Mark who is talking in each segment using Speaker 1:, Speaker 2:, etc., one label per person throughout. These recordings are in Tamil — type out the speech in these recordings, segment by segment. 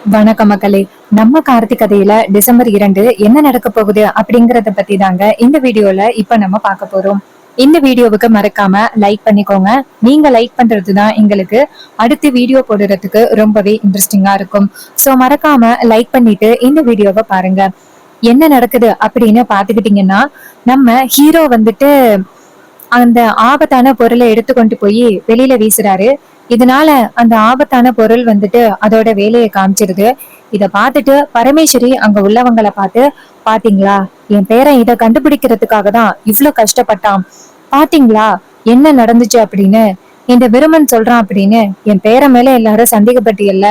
Speaker 1: வணக்கம் மக்களே. நம்ம கார்த்திக் கதையில டிசம்பர் 2 என்ன நடக்க போகுது அப்படிங்கறத பத்தி தாங்க இந்த வீடியோல இப்ப நம்ம பார்க்க போறோம். இந்த வீடியோவுக்கு மறக்காம லைக் பண்ணிக்கோங்க. நீங்க லைக் பண்றதுதான் எங்களுக்கு அடுத்து வீடியோ போடுறதுக்கு ரொம்பவே இன்ட்ரெஸ்டிங்கா இருக்கும். சோ மறக்காம லைக் பண்ணிட்டு இந்த வீடியோவை பாருங்க. என்ன நடக்குது அப்படின்னு பாத்துக்கிட்டீங்கன்னா, நம்ம ஹீரோ வந்துட்டு அந்த ஆபத்தான பொருளை எடுத்து கொண்டு போய் வெளியில வீசுறாரு. இதனால அந்த ஆபத்தான பொருள் வந்துட்டு அதோட வேலையை காமிச்சிருது. இத பார்த்துட்டு பரமேஸ்வரி அங்க உள்ளவங்களை பார்த்து, பாத்தீங்களா, என் பேரன் இத கண்டுபிடிக்கிறதுக்காக தான் இவ்வளவு கஷ்டப்பட்டான், பாத்தீங்களா என்ன நடந்துச்சு அப்படின்னு இந்த விருமன் சொல்றான் அப்படின்னு என் பேரன் மேல எல்லாரும் சந்தேகப்பட்டியல்ல,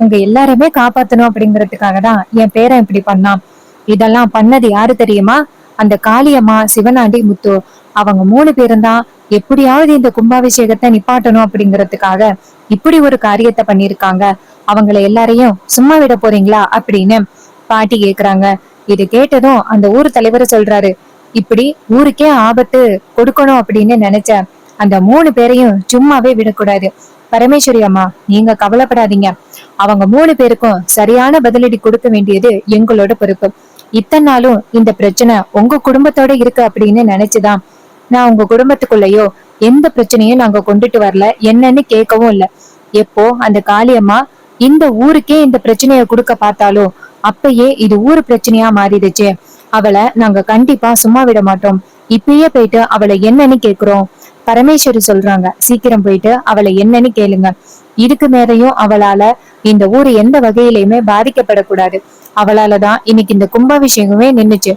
Speaker 1: உங்க எல்லாருமே காப்பாத்தணும் அப்படிங்கறதுக்காக தான் என் பேரன் இப்படி பண்ணான். இதெல்லாம் பண்ணது யாரு தெரியுமா? அந்த காளியம்மா, சிவனாண்டி, முத்து, அவங்க 3 பேரும் தான் எப்படியாவது இந்த கும்பாபிஷேகத்தை நிப்பாட்டணும் அப்படிங்கறதுக்காக இப்படி ஒரு காரியத்தை பண்ணிருக்காங்க. அவங்களை எல்லாரையும் சும்மா விட போறீங்களா அப்படின்னு பாட்டி கேக்குறாங்க. இது கேட்டதும் அந்த ஊர் தலைவர் சொல்றாரு, இப்படி ஊருக்கே ஆபத்து கொடுக்கணும் அப்படின்னு நினைச்ச அந்த 3 பேரையும் சும்மாவே விடக்கூடாது. பரமேஸ்வரி அம்மா, நீங்க கவலைப்படாதீங்க. அவங்க 3 பேருக்கும் சரியான பதிலடி கொடுக்க வேண்டியது எங்களோட பொறுப்பு. இத்தனை நாளும் இந்த பிரச்சனை உங்க குடும்பத்தோட இருக்கு அப்படின்னு நினைச்சுதான் நான் உங்க குடும்பத்துக்குள்ளயோ எந்த பிரச்சனையும் நாங்க கொண்டுட்டு வரல, என்னன்னு கேட்கவும் இல்ல. எப்போ அந்த காளியம்மா இந்த ஊருக்கே இந்த பிரச்சனைய கொடுக்க பார்த்தாலோ அப்பயே இது ஊரு பிரச்சனையா மாறிடுச்சு. அவளை நாங்க கண்டிப்பா சும்மா விட மாட்டோம். இப்பயே போயிட்டு அவளை என்னன்னு கேக்குறோம். பரமேஸ்வரி சொல்றாங்க, சீக்கிரம் போயிட்டு அவளை என்னன்னு கேளுங்க. இதுக்கு மேலையும் அவளால இந்த ஊரு எந்த வகையிலயுமே பாதிக்கப்படக்கூடாது. அவளாலதான் இன்னைக்கு இந்த கும்பாபிஷேகமே நின்னுச்சு.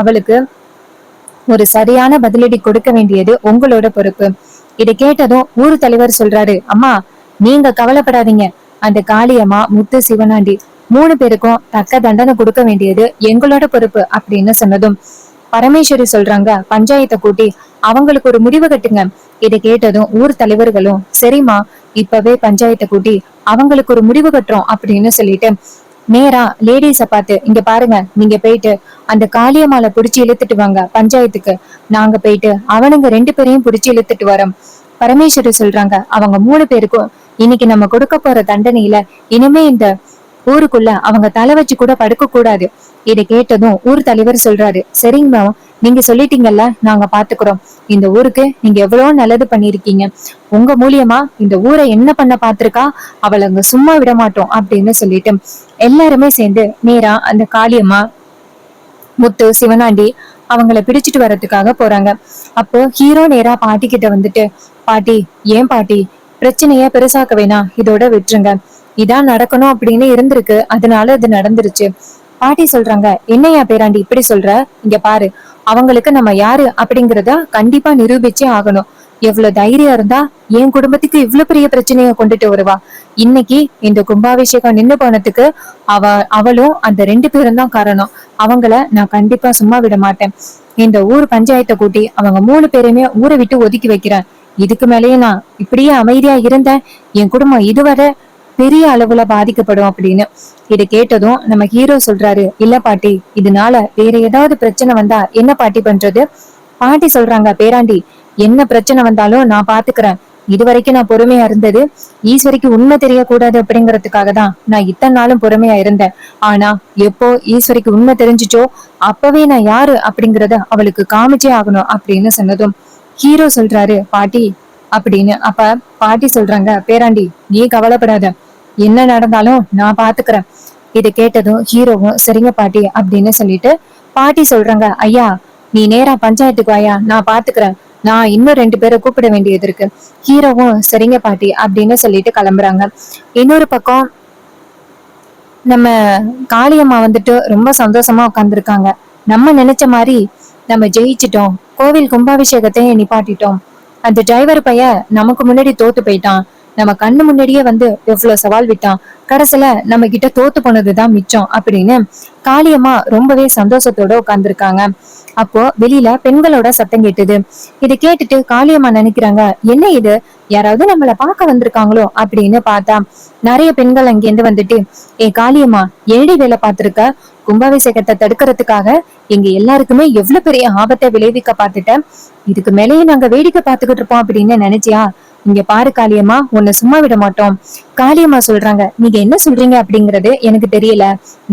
Speaker 1: அவளுக்கு ஒரு சரியான பதிலடி கொடுக்க வேண்டியது உங்களோட பொறுப்பு. இதை கேட்டதும் ஊர் தலைவர் சொல்றாரு, அம்மா நீங்க கவலைப்படாதீங்க. அந்த காளியம்மா, முத்து, சிவனாண்டி 3 பேருக்கும் தக்க தண்டனை கொடுக்க வேண்டியது எங்களோட பொறுப்பு அப்படின்னு சொன்னதும் பரமேஸ்வரி சொல்றாங்க, பஞ்சாயத்தை கூட்டி அவங்களுக்கு ஒரு முடிவு கட்டுங்க. இதை கேட்டதும் ஊர் தலைவர்களும் சரிம்மா, இப்பவே பஞ்சாயத்தை கூட்டி அவங்களுக்கு ஒரு முடிவு கட்டுறோம் அப்படின்னு சொல்லிட்டு நேரா லேடிஸ பார்த்து, இங்க பாருங்க, நீங்க போயிட்டு அந்த காளியம்மாளை புடிச்சு இழுத்துட்டு வாங்க பஞ்சாயத்துக்கு. நாங்க போயிட்டு அவனுங்க 2 பேரையும் புடிச்சு இழுத்துட்டு வரோம். பரமேஸ்வரி சொல்றாங்க, அவங்க 3 பேருக்கும் இன்னைக்கு நம்ம கொடுக்க போற தண்டனையில இனிமே இந்த ஊருக்குள்ள அவங்க தலை வச்சு கூட படுக்க கூடாது. இதை கேட்டதும் ஊர் தலைவர் சொல்றாரு, சரிங்கம்மா, நீங்க சொல்லிட்டீங்கல்ல, நாங்க பாத்துக்கிறோம். இந்த ஊருக்கு நீங்க எவ்வளவு நல்லது பண்ணிருக்கீங்க. உங்க மூலியமா இந்த ஊரை என்ன பண்ண பாத்திருக்கா, அவளை அங்க சும்மா விட மாட்டோம் அப்படின்னு சொல்லிட்டு எல்லாருமே சேர்ந்து நேரா அந்த காளியம்மா, முத்து, சிவனாண்டி அவங்கள பிடிச்சிட்டு வர்றதுக்காக போறாங்க. அப்போ ஹீரோ நேரா பாட்டி கிட்ட வந்துட்டு, பாட்டி, ஏன் பாட்டி பிரச்சனைய பெருசாக்க வேணாம், இதோட விட்டுருங்க. இதான் நடக்கணும் அப்படின்னு இருந்திருக்கு, அதனால அது நடந்துருச்சு. பாட்டி சொல்றாங்க, என்னையா பேராண்டி இப்படி சொல்ற? இங்க பாரு, அவங்களுக்கு நம்ம யாரு அப்படிங்கறத கண்டிப்பா நிரூபிச்சே ஆகணும். எவ்வளவு தைரியம் இருந்தா என் குடும்பத்துக்கு இவ்வளவு பெரிய பிரச்சனைய கொண்டுட்டு வருவா. இன்னைக்கு இந்த கும்பாபிஷேகம் நின்னு போனதுக்கு அவளும் அந்த 2 பேரும் தான் காரணம். அவங்கள நான் கண்டிப்பா சும்மா விட மாட்டேன். இந்த ஊர் பஞ்சாயத்தை கூட்டி அவங்க 3 பேருமே ஊரை விட்டு ஒதுக்கி வைக்கிறேன். இதுக்கு மேலேயே நான் இப்படியே அமைதியா இருந்தேன், என் குடும்பம் இதுவரை பெரிய அளவுல பாதிக்கப்படும் அப்படின்னு. இதை கேட்டதும் நம்ம ஹீரோ சொல்றாரு, இல்ல பாட்டி, இதனால வேற ஏதாவது பிரச்சனை வந்தா என்ன பாட்டி பண்றது? பாட்டி சொல்றாங்க, பேராண்டி, என்ன பிரச்சனை வந்தாலும் நான் பாத்துக்கிறேன். இதுவரைக்கும் நான் பொறுமையா இருந்தது ஈஸ்வரிக்கு உண்மை தெரியக்கூடாது அப்படிங்கறதுக்காக தான் நான் இத்தனை நாளும் பொறுமையா இருந்தேன். ஆனா எப்போ ஈஸ்வரிக்கு உண்மை தெரிஞ்சுச்சோ அப்பவே நான் யாரு அப்படிங்கறத அவளுக்கு காமிச்சே ஆகணும் அப்படின்னு சொன்னதும் ஹீரோ சொல்றாரு, பாட்டி அப்படின்னு. அப்ப பாட்டி சொல்றாங்க, பேராண்டி, நீ கவலைப்படாத, என்ன நடந்தாலும் நான் பாத்துக்கிறேன். இதை கேட்டதும் ஹீரோவும் சரிங்க பாட்டி அப்படின்னு சொல்லிட்டு பாட்டி சொல்றாங்க, ஐயா நீ நேரா பஞ்சாயத்துக்கு வாயா, நான் பாத்துக்கிறேன். நான் இன்னும் 2 பேரை கூப்பிட வேண்டியது இருக்கு. ஹீரோவும் சரிங்க பாட்டி அப்படின்னு சொல்லிட்டு கிளம்புறாங்க. இன்னொரு பக்கம் நம்ம காளியம்மா வந்துட்டு ரொம்ப சந்தோஷமா உட்காந்துருக்காங்க. நம்ம நினைச்ச மாதிரி நம்ம ஜெயிச்சிட்டோம், கோவில் கும்பாபிஷேகத்தையே நிப்பாட்டிட்டோம். அந்த டிரைவர் பையன் நமக்கு முன்னாடி தோத்து போயிட்டான், நம்ம கண்ணு முன்னாடியே வந்து எவ்வளவு சவால் விட்டான், கடைசியில நம்ம கிட்ட தோத்து போனதுதான் மிச்சம் அப்படின்னு காளியம்மா ரொம்பவே சந்தோஷத்தோட உட்கார்ந்துருக்காங்க. அப்போ வெளியில பெண்களோட சத்தம் கேட்டுது. இதை கேட்டுட்டு காளியம்மா நினைக்கிறாங்க, என்ன இது, யாராவது நம்மள பார்க்க வந்திருக்காங்களோ அப்படின்னு பார்த்தா நிறைய பெண்கள் அங்கிருந்து வந்துட்டு, காளியம்மா, ஏடி வேலை பார்த்திருக்க, கும்பாபிஷேகத்தை தடுக்கிறதுக்காக எங்க எல்லாருக்குமே எவ்வளவு பெரிய ஆபத்தை விளைவிக்க பார்த்துட்ட, இதுக்கு மேலேயே நாங்க வேடிக்கை பார்த்துக்கிட்டு இருப்போம் அப்படின்னு நினைச்சியா? இங்க பாரு காளியம்மா, உன்னை சும்மா விட மாட்டோம். காளியம்மா சொல்றாங்க, நீங்க என்ன சொல்றீங்க அப்படிங்கறது எனக்கு தெரியல,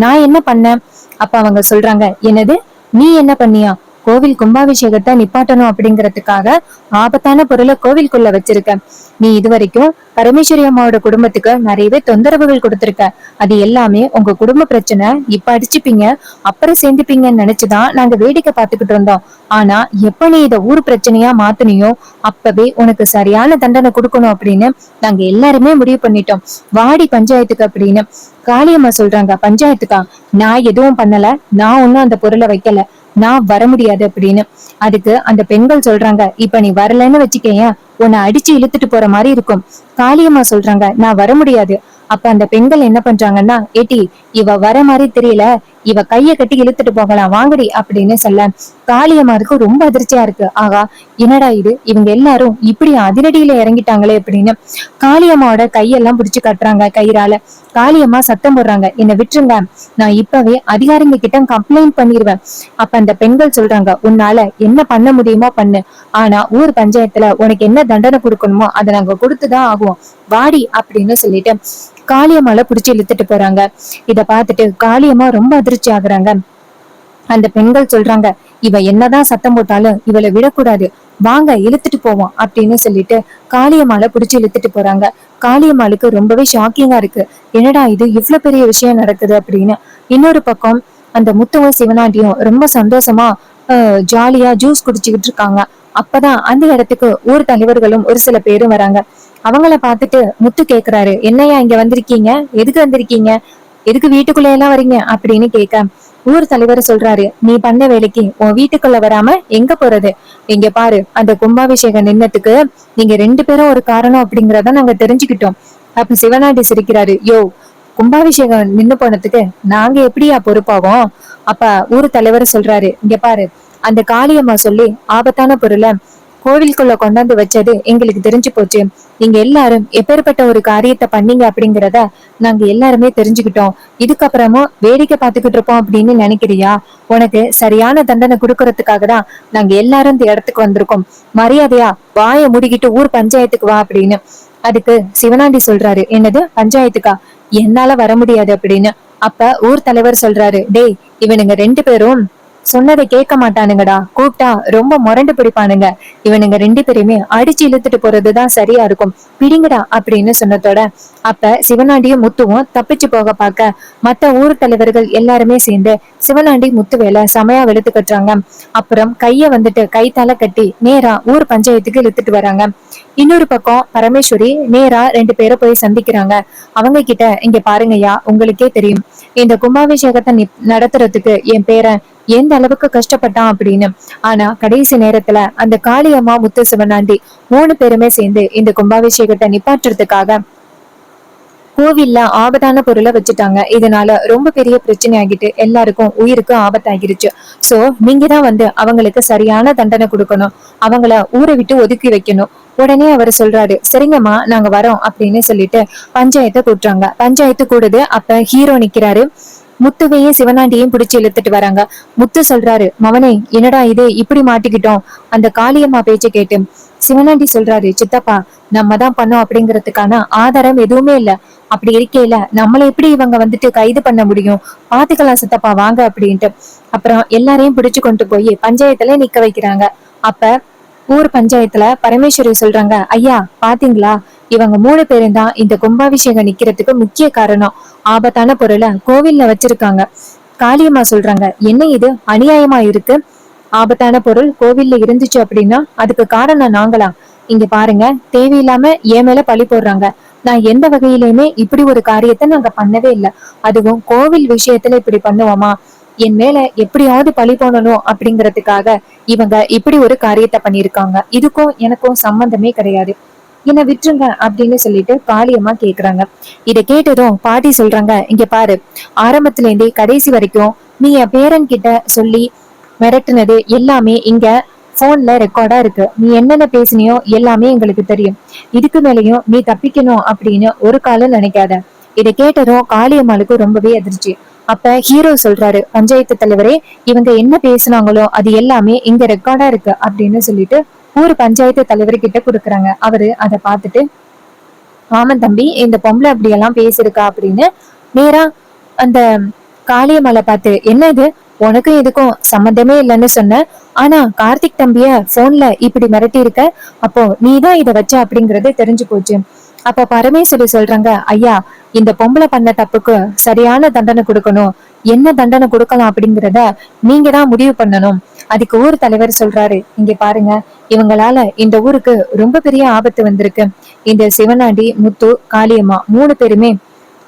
Speaker 1: நான் என்ன பண்ணேன்? அப்ப அவங்க சொல்றாங்க, என்னது நீ என்ன பண்ணியா? கோவில் கும்பாபிஷேகத்தை நிப்பாட்டணும் அப்படிங்கறதுக்காக ஆபத்தான பொருளை கோவிலுக்குள்ள வச்சிருக்க. நீ இதுவரைக்கும் பரமேஸ்வரி அம்மாவோட குடும்பத்துக்கு நிறையவே தொந்தரவுகள் கொடுத்திருக்க. அது எல்லாமே உங்க குடும்ப பிரச்சனை. இப்ப அடிச்சுப்பீங்க, அப்புறம் சேர்ந்துப்பீங்கன்னு நினைச்சுதான் நாங்க வேடிக்கை பார்த்துக்கிட்டு இருந்தோம். ஆனா எப்ப நீ இத ஊர் பிரச்சனையா மாத்தினியோ அப்பவே உனக்கு சரியான தண்டனை கொடுக்கணும் அப்படின்னு நாங்க எல்லாருமே முடிவு பண்ணிட்டோம். வாடி பஞ்சாயத்துக்கு அப்படின்னு. காளியம்மா சொல்றாங்க, பஞ்சாயத்துக்கா? நான் எதுவும் பண்ணல, நான் ஒன்னும் அந்த பொருளை வைக்கல, நான் வர முடியாது அப்படின்னு. அதுக்கு அந்த பெண்கள் சொல்றாங்க, இப்ப நீ வரலன்னு வச்சுக்கேன், உன்னை அடிச்சு இழுத்துட்டு போற மாதிரி இருக்கும். காளியம்மா சொல்றாங்க, நான் வர முடியாது. அப்ப அந்த பெண்கள் என்ன பண்றாங்கன்னா, ஏட்டி இவ வர மாதிரி தெரியல, இவ கைய கட்டி இழுத்துட்டு போகலாம் வாங்கடி அப்படின்னு சொல்ல காளியம்மாருக்கு ரொம்ப அதிர்ச்சியா இருக்கு. ஆகா, என்னடா இது, இவங்க எல்லாரும் இப்படி அதிரடியில இறங்கிட்டாங்களே அப்படின்னு காளியம்மாவோட கையெல்லாம் பிடிச்சு கட்டுறாங்க கயிறால. காளியம்மா சத்தம் போடுறாங்க, என்னை விட்டுருங்க, நான் இப்பவே அதிகாரிங்க கிட்ட கம்ப்ளைண்ட் பண்ணிருவேன். அப்ப அந்த பெண்கள் சொல்றாங்க, உன்னால என்ன பண்ண முடியுமோ பண்ணு, ஆனா ஊர் பஞ்சாயத்துல உனக்கு என்ன தண்டனை கொடுக்கணுமோ அதை நாங்க கொடுத்துதான் ஆகுவோம், வாடி அப்படின்னு சொல்லிட்டு காளியம்மால புடிச்சு இழுத்துட்டு போறாங்க. இத பாத்துட்டு காளியம்மா ரொம்ப அதிர்ச்சி ஆகுறாங்க. அந்த பெண்கள் சொல்றாங்க, இவ என்னதான் சத்தம் போட்டாலும் இவளை விடக்கூடாது, வாங்க இழுத்துட்டு போவோம் அப்படின்னு சொல்லிட்டு காளியம்மால புடிச்சு இழுத்துட்டு போறாங்க. காளியம்மாளுக்கு ரொம்பவே ஷாக்கிங்கா இருக்கு, என்னடா இது இவ்வளவு பெரிய விஷயம் நடக்குது அப்படின்னு. இன்னொரு பக்கம் அந்த முத்துவும் சிவனாண்டியும் ரொம்ப சந்தோஷமா ஜாலியா ஜூஸ் குடிச்சுக்கிட்டு இருக்காங்க. அப்பதான் அந்த இடத்துக்கு ஊர் தலைவர்களும் ஒரு சில பேரும் வராங்க. அவங்கள பாத்துட்டு முத்து கேக்குறாரு, என்னையா இங்க வந்திருக்கீங்க, எதுக்கு வந்திருக்கீங்க, எதுக்கு வீட்டுக்குள்ள எல்லாம் வரீங்க அப்படின்னு கேட்க ஊர் தலைவர் சொல்றாரு, நீ பண்ண வேலைக்கு உன் வீட்டுக்குள்ள வராம எங்க போறது? இங்க பாரு, அந்த கும்பாபிஷேகம் நின்னதுக்கு நீங்க 2 பேரும் ஒரு காரணம் அப்படிங்கறத நாங்க தெரிஞ்சுக்கிட்டோம். அப்ப சிவனாண்டி சிரிக்கிறாரு, யோ, கும்பாபிஷேகம் நின்னு போனதுக்கு நாங்க எப்படியா பொறுப்பாவோம்? அப்ப ஊர் தலைவர் சொல்றாரு, இங்க பாரு, அந்த காளியம்மா சொல்லி ஆபத்தான பொருளை கோவிலுக்குள்ள கொண்டாந்து வச்சது எங்களுக்கு தெரிஞ்சு போச்சு. நீங்க எல்லாரும் எப்பேற்பட்ட ஒரு காரியத்தை பண்ணீங்க அப்படிங்கறத நாங்க எல்லாருமே தெரிஞ்சுக்கிட்டோம். இதுக்கப்புறமும் வேடிக்கை பார்த்துக்கிட்டு இருப்போம் அப்படின்னு நினைக்கிறியா? உனக்கு சரியான தண்டனை கொடுக்கறதுக்காக தான் நாங்க எல்லாரும் இந்த இடத்துக்கு வந்திருக்கோம். மரியாதையா வாயை மூடிக்கிட்டு ஊர் பஞ்சாயத்துக்கு வா அப்படின்னு. அதுக்கு சிவனாண்டி சொல்றாரு, என்னது பஞ்சாயத்துக்கா? என்னால வர முடியாது அப்படின்னு. அப்ப ஊர் தலைவர் சொல்றாரு, டேய், இவனுங்க 2 பேரும் சொன்னதை கேட்க மாட்டானுங்கடா, கூப்பிட்டா ரொம்ப முரண்டு பிடிப்பானுங்க, இவனுங்க 2 பேருமே அடிச்சு இழுத்துட்டு போறதுதான் சரியா இருக்கும், பிடிங்கடா அப்படின்னு சொன்னதோட அப்ப சிவனாண்டியும் முத்துவும் தப்பிச்சு போக பார்க்க மத்த ஊர் தலைவர்கள் எல்லாருமே சேர்ந்து சிவனாண்டி முத்து வேலை செமையா வெளுத்து கட்டுறாங்க. அப்புறம் கைய வந்துட்டு கைத்தால கட்டி நேரா ஊர் பஞ்சாயத்துக்கு இழுத்துட்டு வராங்க. இன்னொரு பக்கம் பரமேஸ்வரி நேரா 2 பேரை போய் சந்திக்கிறாங்க. அவங்க கிட்ட, இங்க பாருங்கய்யா, உங்களுக்கே தெரியும் இந்த கும்பாபிஷேகத்தை நடத்துறதுக்கு என் பேரன் எந்த அளவுக்கு கஷ்டப்பட்டான் அப்படின்னு. ஆனா கடைசி நேரத்துல அந்த காளியம்மா முத்து சிவனாண்டி 3 பேருமே சேர்ந்து இந்த கும்பாபிஷேகத்தை நிப்பாட்டுறதுக்காக கோவில்ல ஆபத்தான பொருளை வச்சுட்டாங்க. இதனால ரொம்ப பெரிய பிரச்சனை ஆகிட்டு எல்லாருக்கும் உயிருக்கு ஆபத்தாகிருச்சு. சோ நீங்க தான் வந்து அவங்களுக்கு சரியான தண்டனை கொடுக்கணும், அவங்கள ஊரை விட்டு ஒதுக்கி வைக்கணும். உடனே அவர் சொல்றாரு, சரிங்கம்மா நாங்க வரோம் அப்படின்னு சொல்லிட்டு பஞ்சாயத்தை கூட்டுறாங்க. பஞ்சாயத்து கூடுது. அப்ப ஹீரோ நிக்கிறாரு. முத்துவையும் சிவனாண்டியையும் பிடிச்சு இழுத்துட்டு வராங்க. முத்து சொல்றாரு, மவனே என்னடா இது இப்படி மாட்டிக்கிட்டோம் அந்த காளியம்மா பேச்ச கேட்டு. சிவனாண்டி சொல்றாரு, சித்தப்பா நம்ம தான் பண்ணோம் அப்படிங்கறதுக்கான ஆதாரம் எதுவுமே இல்ல, அப்படி இருக்கையில நம்மள எப்படி இவங்க வந்துட்டு கைது பண்ண முடியும், பாத்துக்கலாம் சித்தப்பா வாங்க அப்படின்ட்டு. அப்புறம் எல்லாரையும் பிடிச்சு கொண்டு போய் பஞ்சாயத்துல நிக்க வைக்கிறாங்க. அப்ப ஊர் பஞ்சாயத்துல பரமேஸ்வரி சொல்றாங்க, ஐயா பாத்தீங்களா, இவங்க 3 பேரும் தான் இந்த கும்பாபிஷேகம் நிக்கிறதுக்கு முக்கிய காரணம், ஆபத்தான பொருளை கோவில்ல வச்சிருக்காங்க. காளியம்மா சொல்றாங்க, என்ன இது அநியாயமா இருக்கு, ஆபத்தான பொருள் கோவில்ல இருந்துச்சு அப்படின்னா அதுக்கு காரணம் நாங்களா? இங்க பாருங்க, தேவையில்லாம என் மேல பழி போடுறாங்க, நான் எந்த வகையிலுமே இப்படி ஒரு காரியத்தை நாங்க பண்ணவே இல்லை, அதுவும் கோவில் விஷயத்துல இப்படி பண்ணுவோமா, என் மேல எப்படியாவது பழி போடணும் அப்படிங்கறதுக்காக இவங்க இப்படி ஒரு காரியத்தை பண்ணிருக்காங்க, இதுக்கும் எனக்கும் சம்பந்தமே கிடையாது, என்ன விட்டுருங்க அப்படின்னு சொல்லிட்டு காளியம்மா கேக்குறாங்க. இத கேட்டதும் பாட்டி சொல்றாங்க, இங்க பாரு, ஆரம்பத்துல இருந்தே கடைசி வரைக்கும் நீ என் பேரன் கிட்ட சொல்லி மிரட்டுனது எல்லாமே இங்க போன்ல ரெக்கார்டா இருக்கு, நீ என்னென்ன பேசினியோ எல்லாமே எங்களுக்கு தெரியும், இதுக்கு மேலயும் நீ தப்பிக்கணும் அப்படின்னு ஒரு காலம் நினைக்காத. இதை கேட்டதும் காளியம்மாளுக்கு ரொம்பவே அதிர்ச்சி. அப்ப ஹீரோ சொல்றாரு, பஞ்சாயத்து தலைவரே, இவங்க என்ன பேசுனாங்களோ அது எல்லாமே இங்க ரெக்கார்டா இருக்கு அப்படின்னு சொல்லிட்டு ஊர் பஞ்சாயத்து தலைவர்கிட்ட கொடுக்குறாங்க. அவரு அதை பார்த்துட்டு, ஆமா தம்பி, இந்த பொம்பளை அப்படி எல்லாம் பேசிருக்கா அப்படின்னு நேரா அந்த காளியம்மாளை பார்த்து, என்ன இது, உனக்கும் இதுக்கும் சம்மந்தமே இல்லைன்னு சொன்ன, ஆனா கார்த்திக் தம்பிய போன்ல இப்படி மிரட்டி இருக்க, அப்போ நீதான் இத வச்ச அப்படிங்கறது தெரிஞ்சு போச்சு. அப்ப பரமேஸ்வரி சொல்றாங்க, ஐயா, இந்த பொம்பளை பண்ண தப்புக்கு சரியான தண்டனை கொடுக்கணும். என்ன தண்டனை கொடுக்கலாம் அப்படிங்கறத நீங்க தான் முடிவு பண்ணணும். அதுக்கு ஊர் தலைவர் சொல்றாரு, இங்க பாருங்க, இவங்களால இந்த ஊருக்கு ரொம்ப பெரிய ஆபத்து வந்திருக்கு. இந்த சிவனாண்டி, முத்து, காளியம்மா 3 பேருமே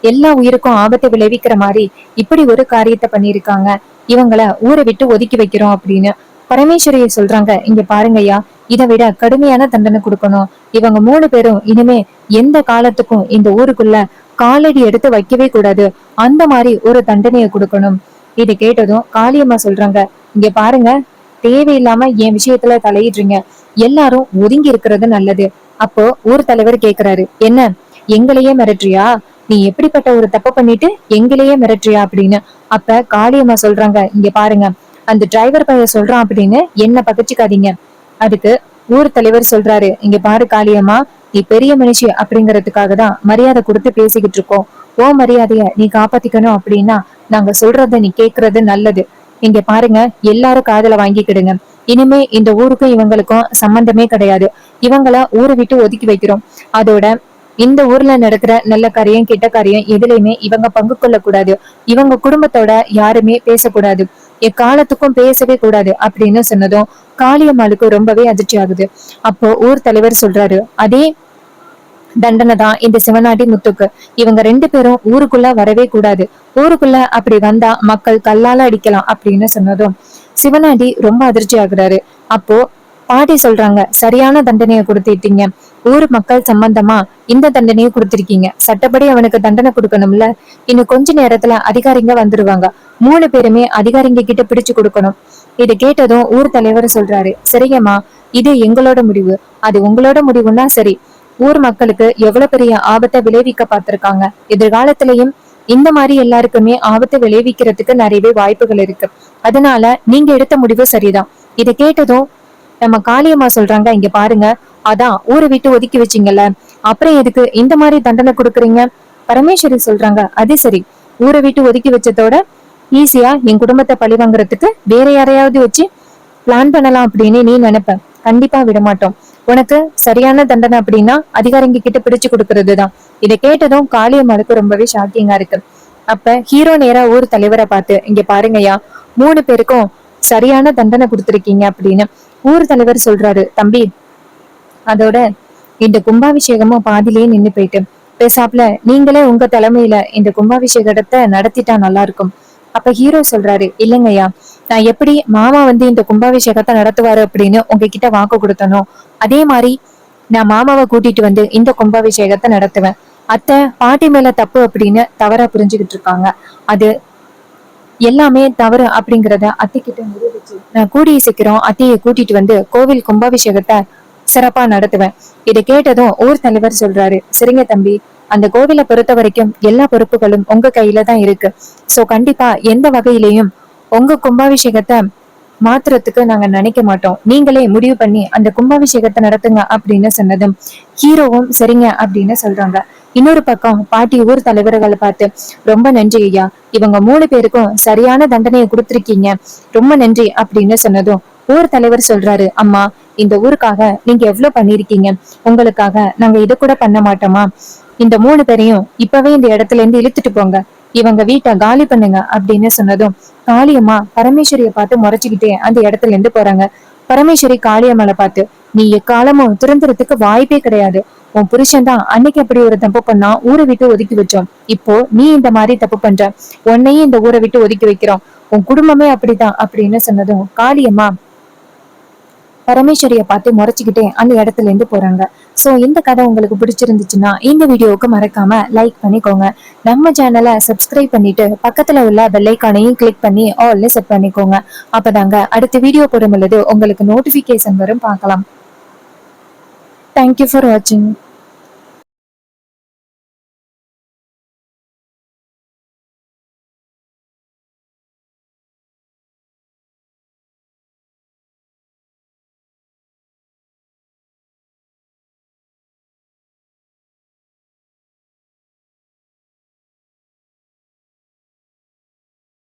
Speaker 1: எல்லா உயிருக்கும் ஆபத்தை விளைவிக்கிற மாதிரி இப்படி ஒரு காரியத்தை பண்ணிருக்காங்க. இவங்கள ஊரை விட்டு ஒதுக்கி வைக்கிறோம் அப்படின்னு பரமேஸ்வரிய சொல்றாங்க. இங்க பாருங்கய்யா, இதை விட கடுமையான தண்டனை கொடுக்கணும். இவங்க 3 பேரும் இனிமே எந்த காலத்துக்கும் இந்த ஊருக்குள்ள காலடி எடுத்து வைக்கவே கூடாது. அந்த மாதிரி ஒரு தண்டனையை கொடுக்கணும். இது கேட்டதும் காளியம்மா சொல்றாங்க, இங்க பாருங்க, தேவையில்லாம என் விஷயத்துல தலையிடுறீங்க. எல்லாரும் ஒதுங்கி இருக்கிறது நல்லது. அப்போ ஊர் தலைவர் கேக்குறாரு, என்ன எங்களையே மிரட்டுறியா? நீ எப்படிப்பட்ட ஒரு தப்பு பண்ணிட்டு எங்களையே மிரட்டுறியா அப்படின்னு. அப்ப காளியம்மா சொல்றாங்க, இங்க பாருங்க, அந்த டிரைவர் பையன் சொல்றான் அப்படின்னு என்ன பகச்சுக்காதீங்க. அதுக்கு ஊர் தலைவர் சொல்றாரு, இங்க பாரு காளியம்மா, நீ பெரிய மனுஷி அப்படிங்கறதுக்காக தான் மரியாதை கொடுத்து பேசிக்கிட்டு இருக்கோம். ஓ மரியாதைய நீ காப்பாத்திக்கணும் அப்படின்னா நாங்க சொல்றத நீ கேக்குறது நல்லது. இங்க பாருங்க, எல்லாரும் காதுல வாங்கிக்கிடுங்க. இனிமே இந்த ஊருக்கும் இவங்களுக்கும் சம்பந்தமே கிடையாது. இவங்கள ஊரை விட்டு ஒதுக்கி வைக்கிறோம். அதோட இந்த ஊர்ல நடக்கிற நல்ல காரியம் கெட்ட காரியம் எதுலையுமே இவங்க பங்கு கொள்ள கூடாது. இவங்க குடும்பத்தோட யாருமே பேசக்கூடாது, எக்காலத்துக்கும் பேசவே கூடாது அப்படின்னு சொன்னதும் காளியம்மாளுக்கு ரொம்பவே அதிர்ச்சி ஆகுது. அப்போ ஊர் தலைவர் சொல்றாரு, அதே தண்டனை தான் இந்த சிவனாடி முத்துக்கு. இவங்க 2 பேரும் ஊருக்குள்ள வரவே கூடாது. ஊருக்குள்ள அப்படி வந்தா மக்கள் கல்லால அடிக்கலாம் அப்படின்னு சொன்னதும் சிவனாடி ரொம்ப அதிர்ச்சி ஆகுறாரு. அப்போ பாட்டி சொல்றாங்க, சரியான தண்டனையை கொடுத்துட்டீங்க. ஊர் மக்கள் சம்பந்தமா இந்த தண்டனையை கொடுத்திருக்கீங்க. சட்டப்படி அவனுக்கு தண்டனை கொடுக்கணும்ல. இன்னும் கொஞ்ச நேரத்துல அதிகாரிங்க வந்துருவாங்க. 3 பேருமே அதிகாரிங்க கிட்ட பிடிச்சு கொடுக்கணும். இது கேட்டதும் ஊர் தலைவர் சொல்றாரு, சரிங்கம்மா, இது எங்களோட முடிவு. அது உங்களோட முடிவுன்னா சரி. ஊர் மக்களுக்கு எவ்வளவு பெரிய ஆபத்தை விளைவிக்க பார்த்திருக்காங்க. எதிர்காலத்திலையும் இந்த மாதிரி எல்லாருக்குமே ஆபத்தை விளைவிக்கிறதுக்கு நிறையவே வாய்ப்புகள் இருக்கு. அதனால நீங்க எடுத்த முடிவு சரிதான். இதை கேட்டதும் நம்ம காளியம்மா சொல்றாங்க, இங்க பாருங்க, அதான் ஊரை விட்டு ஒதுக்கி வச்சீங்கல்ல, அப்புறம் எதுக்கு இந்த மாதிரி தண்டனை கொடுக்குறீங்க? பரமேஸ்வரி சொல்றாங்க, அது சரி, ஊரை விட்டு ஒதுக்கி வச்சதோட ஈஸியா என் குடும்பத்தை பழி வாங்குறதுக்கு வேற யாரையாவது வச்சு பிளான் பண்ணலாம் அப்படின்னு நீ நினைப்ப. கண்டிப்பா விடமாட்டோம். உனக்கு சரியான தண்டனை அப்படின்னா அதிகாரிங்க கிட்ட பிடிச்சு கொடுக்கறதுதான். இதை கேட்டதும் காளியம்மாளுக்கு ரொம்பவே ஷாக்கிங்கா இருக்கு. அப்ப ஹீரோ நேரா ஊர் தலைவரை பார்த்து, இங்க பாருங்கய்யா, 3 பேருக்கும் சரியான தண்டனை கொடுத்திருக்கீங்க அப்படின்னு ஊர் தலைவர் சொல்றாரு, தம்பி, அதோட இந்த கும்பாபிஷேகமும் பாதிலேயே நின்னு போயிட்டு பேசாப்ல நீங்களே உங்க தலைமையில இந்த கும்பாபிஷேகத்தை நடத்திட்டா நல்லா இருக்கும். அப்ப ஹீரோ சொல்றாரு, இல்லைங்கய்யா, நான் எப்படி மாமா இந்த கும்பாபிஷேகத்தை நடத்துவாரு அப்படின்னு உங்ககிட்ட வாக்கு கொடுத்தனோ, அதே மாதிரி நான் மாமாவை கூட்டிட்டு இந்த கும்பாபிஷேகத்தை நடத்துவேன். அத்தை பாட்டி மேல தப்பு அப்படின்னு தவறா புரிஞ்சுக்கிட்டு இருக்காங்க. அது எல்லாமே தவறு அப்படிங்கறத அத்தைக்கிட்ட நிரூபிச்சு நான் கூடிய சீக்கிரம் அத்தையை கூட்டிட்டு கோவில் கும்பாபிஷேகத்தை சிறப்பா நடத்துவேன். இதை கேட்டதும் ஊர் தலைவர் சொல்றாரு, சரிங்க தம்பி, அந்த கோவிலை பொறுத்த வரைக்கும் எல்லா பொறுப்புகளும் உங்க கையில தான் இருக்கு. சோ கண்டிப்பா எந்த வகையிலையும் உங்க கும்பாபிஷேகத்தை மாத்துறதுக்கு நாங்க நினைக்க மாட்டோம். நீங்களே முடிவு பண்ணி அந்த கும்பாபிஷேகத்தை நடத்துங்க அப்படின்னு சொன்னதும் ஹீரோவும் சரிங்க அப்படின்னு சொல்றாங்க. இன்னொரு பக்கம் பாட்டி ஊர் தலைவர்களை பார்த்து, ரொம்ப நன்றி ஐயா, இவங்க 3 பேருக்கும் சரியான தண்டனையை கொடுத்திருக்கீங்க, ரொம்ப நன்றி அப்படின்னு சொன்னதும் ஊர் தலைவர் சொல்றாரு, அம்மா, இந்த ஊருக்காக நீங்க எவ்வளவு பண்ணிருக்கீங்க, உங்களுக்காக நாங்க இதை கூட பண்ண மாட்டோமா? இந்த 3 பேரையும் இப்பவே இந்த இடத்துல இருந்து இழுத்துட்டு போங்க, இவங்க வீட்டை காலி பண்ணுங்க அப்படின்னு சொன்னதும் காளியம்மா பரமேஸ்வரிய பார்த்து முறைச்சுக்கிட்டே அந்த இடத்துல இருந்து போறாங்க. பரமேஸ்வரி காளியம்மாளை பார்த்து, நீ எக்காலமும் திருந்துறதுக்கு வாய்ப்பே கிடையாது. உன் புருஷன் தான் அன்னைக்கு அப்படி ஒரு தப்பு பண்ணா ஊரை விட்டு ஒதுக்கி வச்சோம். இப்போ நீ இந்த மாதிரி தப்பு பண்ற, உன்னையும் இந்த ஊரை விட்டு ஒதுக்கி வைக்கிறோம், உன் குடும்பமே அப்படிதான் அப்படின்னு சொன்னதும் காளியம்மா பரமேஸ்வரிய பார்த்து முறைச்சுக்கிட்டே அந்த இடத்துல இருந்து போறாங்க. சோ இந்த கதை உங்களுக்கு பிடிச்சிருந்துச்சுன்னா இந்த வீடியோவுக்கு மறக்காம லைக் பண்ணிக்கோங்க. நம்ம சேனலை சப்ஸ்கிரைப் பண்ணிட்டு பக்கத்துல உள்ள பெல் ஐகானையும் கிளிக் பண்ணி ஆல்ல செட் பண்ணிக்கோங்க. அப்பதாங்க அடுத்த வீடியோ போடும் பொழுது உங்களுக்கு நோட்டிபிகேஷன் வரும், பார்க்கலாம். தேங்க்யூ ஃபார் வாட்சிங்.